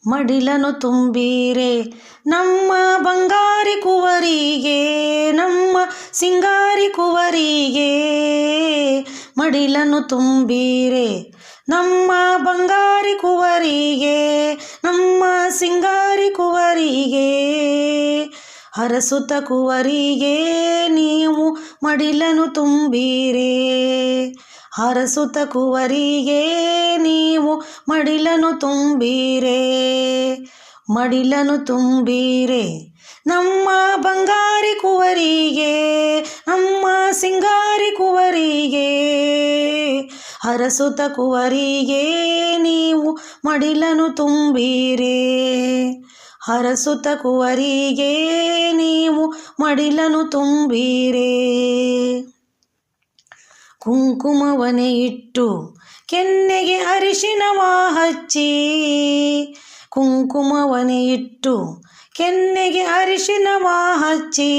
ಮಡಿಲನು ತುಂಬಿರೆ ನಮ್ಮ ಬಂಗಾರಿ ಕುವರಿಗೆ, ನಮ್ಮ ಸಿಂಗಾರಿ ಕುವರಿಗೆ. ಮಡಿಲನು ತುಂಬಿರೆ ನಮ್ಮ ಬಂಗಾರಿ ಕುವರಿಗೆ, ನಮ್ಮ ಸಿಂಗಾರಿ ಕುವರಿಗೆ. ಹರಸುತ್ತ ಕುವರಿಗೆ ನೀವು ಮಡಿಲನು ತುಂಬಿರೆ, ಹರಸುತ್ತ ಕುವರಿಗೆ ನೀವು ಮಡಿಲನು ತುಂಬಿರೆ. ಮಡಿಲನು ತುಂಬಿರೆ ನಮ್ಮ ಬಂಗಾರಿ ಕುವರಿಗೆ, ನಮ್ಮ ಸಿಂಗಾರಿ ಕುವರಿಗೆ. ಹರಸುತ್ತ ಕುವರಿಗೆ ನೀವು ಮಡಿಲನು ತುಂಬಿರೆ, ಹರಸುತ್ತ ಕುವರಿಗೆ ನೀವು ಮಡಿಲನು ತುಂಬಿರೆ. ಕುಂಕುಮವನೆ ಇಟ್ಟು ಕೆನ್ನೆಗೆ ಅರಿಶಿನವ ಹಚ್ಚಿ, ಕುಂಕುಮವನೆ ಇಟ್ಟು ಕೆನ್ನೆಗೆ ಅರಿಶಿನವ ಹಚ್ಚಿ.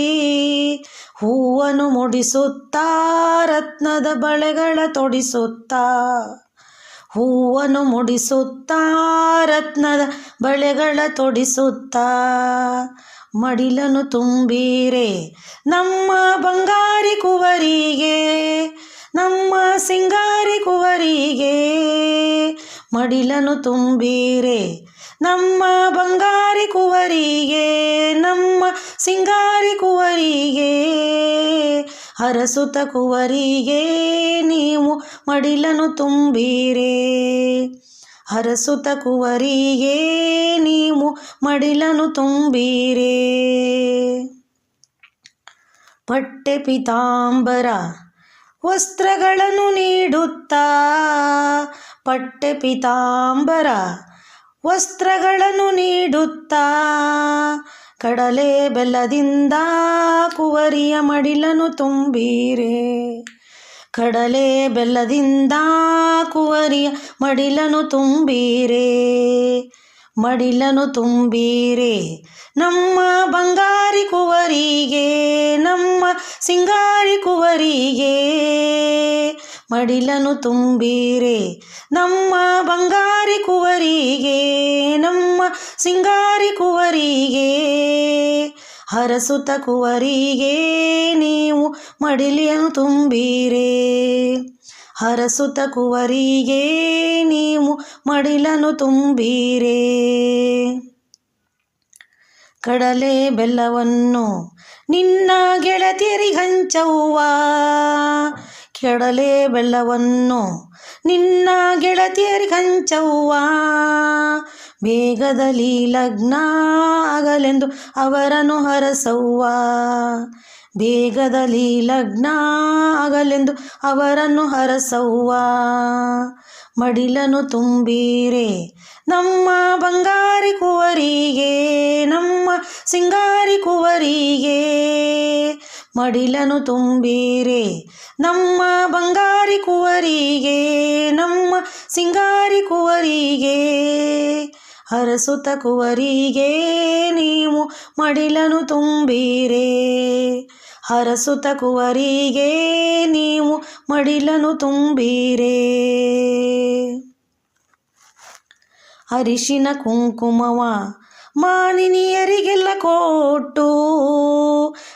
ಹೂವನ್ನು ಮುಡಿಸುತ್ತಾ ರತ್ನದ ಬಳೆಗಳ ತೊಡಿಸುತ್ತಾ, ಹೂವನ್ನು ಮುಡಿಸುತ್ತಾ ರತ್ನದ ಬಳೆಗಳ ತೊಡಿಸುತ್ತಾ. ಮಡಿಲನು ತುಂಬಿರೆ ನಮ್ಮ ಬಂಗಾರಿ ಕುವರಿಗೆ, ನಮ್ಮ ಸಿಂಗಾರಿ ಕುವರಿಗೆ. ಮಡಿಲನು ತುಂಬಿರೆ ನಮ್ಮ ಬಂಗಾರಿ ಕುವರಿಗೆ, ನಮ್ಮ ಸಿಂಗಾರಿ ಕುವರಿಗೆ. ಹರಸುತ್ತ ಕುವರಿಗೆ ನೀವು ಮಡಿಲನು ತುಂಬಿರೆ, ಹರಸುತ್ತ ಕುವರಿಗೆ ನೀವು ಮಡಿಲನು ತುಂಬಿರೆ. ಪಟ್ಟೆ ಪೀತಾಂಬರ ವಸ್ತ್ರಗಳನ್ನು ನೀಡುತ್ತಾ, ಪಟ್ಟೆ ಪೀತಾಂಬರ ವಸ್ತ್ರಗಳನ್ನು ನೀಡುತ್ತಾ. ಕಡಲೆ ಬೆಲ್ಲದಿಂದ ಕುವರಿಯ ಮಡಿಲನು ತುಂಬಿರೆ, ಕಡಲೆ ಬೆಲ್ಲದಿಂದ ಕುವರಿಯ ಮಡಿಲನು ತುಂಬಿರೆ. ಮಡಿಲನು ತುಂಬಿರೆ ನಮ್ಮ ಬಂಗಾರಿ ಕುವರಿಗೆ, ನಮ್ಮ ಸಿಂಗಾರಿ ಕುವರಿಗೆ. ಮಡಿಲನು ತುಂಬಿರೆ ನಮ್ಮ ಬಂಗಾರಿ ಕುವರಿಗೆ, ನಮ್ಮ ಸಿಂಗಾರಿ ಕುವರಿಗೆ. ಹರಸುತ್ತ ಕುವರಿಗೆ ನೀವು ಮಡಿಲನು ತುಂಬಿರೆ, ಹರಸುತ್ತ ಕುವರಿಗೆ ನೀವು ಮಡಿಲನು ತುಂಬಿರೆ. ಕಡಲೆ ಬೆಲ್ಲವನ್ನು ನಿನ್ನ ಗೆಳತಿಯರಿಗಂಚವ್ವ, ಕಡಲೆ ಬೆಲ್ಲವನ್ನು ನಿನ್ನ ಗೆಳತಿಯರಿಗಂಚವ್ವ. ಬೇಗದಲ್ಲಿ ಲಗ್ನ ಆಗಲೆಂದು ಅವರನ್ನು ಹರಸವ್ವ, ಬೇಗದಲ್ಲಿ ಲಗ್ನ ಆಗಲೆಂದು ಅವರನ್ನು ಹರಸವ್ವ. ಮಡಿಲನು ತುಂಬಿರೆ ನಮ್ಮ ಬಂಗಾರಿ ಕುವರಿಗೆ, ನಮ್ಮ ಸಿಂಗಾರಿ ಕುವರಿಗೆ. ಮಡಿಲನು ತುಂಬಿರೆ ನಮ್ಮ ಬಂಗಾರಿ ಕುವರಿಗೆ, ನಮ್ಮ ಸಿಂಗಾರಿ ಕುವರಿಗೆ. ಹರಸುತ್ತ ಕುವರಿಗೆ ನೀವು ಮಡಿಲನು ತುಂಬಿರೆ, ಹರಸುತ್ತ ಕುವರಿಗೆ ನೀವು ಮಡಿಲನು ತುಂಬಿರೆ. ಅರಿಶಿನ ಕುಂಕುಮವ ಮಾನಿನಿಯರಿಗೆಲ್ಲ ಕೊಟ್ಟು,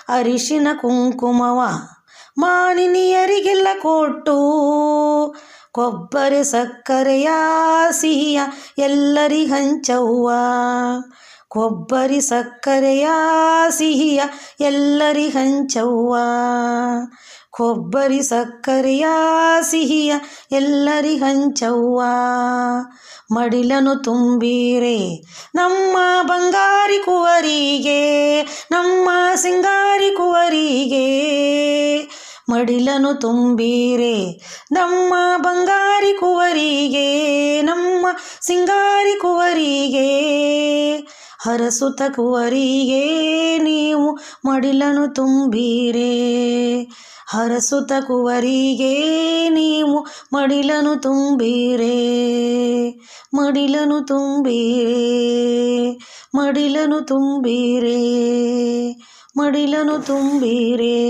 ಅರಿಶಿನ ಕುಂಕುಮವ ಮಾನಿನಿಯರಿಗೆಲ್ಲ ಕೊಟ್ಟು. ಕೊಬ್ಬರಿ ಸಕ್ಕರೆಯ ಸಿಹಿಯ ಎಲ್ಲರಿಗಂಚವ್ವ, ಕೊಬ್ಬರಿ ಸಕ್ಕರೆಯ ಸಿಹಿಯ ಎಲ್ಲರಿಗಂಚವ್ವ. ಕೊಬ್ಬರಿ ಸಕ್ಕರೆಯ ಸಿಹಿಯ ಎಲ್ಲರಿಗಂಚವ್ವ. ಮಡಿಲನು ತುಂಬಿರೆ ನಮ್ಮ ಬಂಗಾರಿ ಕುವರಿಗೆ, ನಮ್ಮ ಸಿಂಗಾರಿ ಕುವರಿಗೆ. ಮಡಿಲನು ತುಂಬಿರೆ ನಮ್ಮ ಬಂಗಾರಿ ಕುವರಿಗೆ, ನಮ್ಮ ಸಿಂಗಾರಿ ಕುವರಿಗೆ. ಹರಸುತ್ತ ಕುವರಿಗೆ ನೀವು ಮಡಿಲನು ತುಂಬಿರೆ, ಹರಸುತ್ತ ಕುವರಿಗೆ ನೀವು ಮಡಿಲನು ತುಂಬಿರೆ. ಮಡಿಲನು ತುಂಬಿರೆ, ಮಡಿಲನು ತುಂಬಿರೆ, ಮಡಿಲನು ತುಂಬಿರೆ.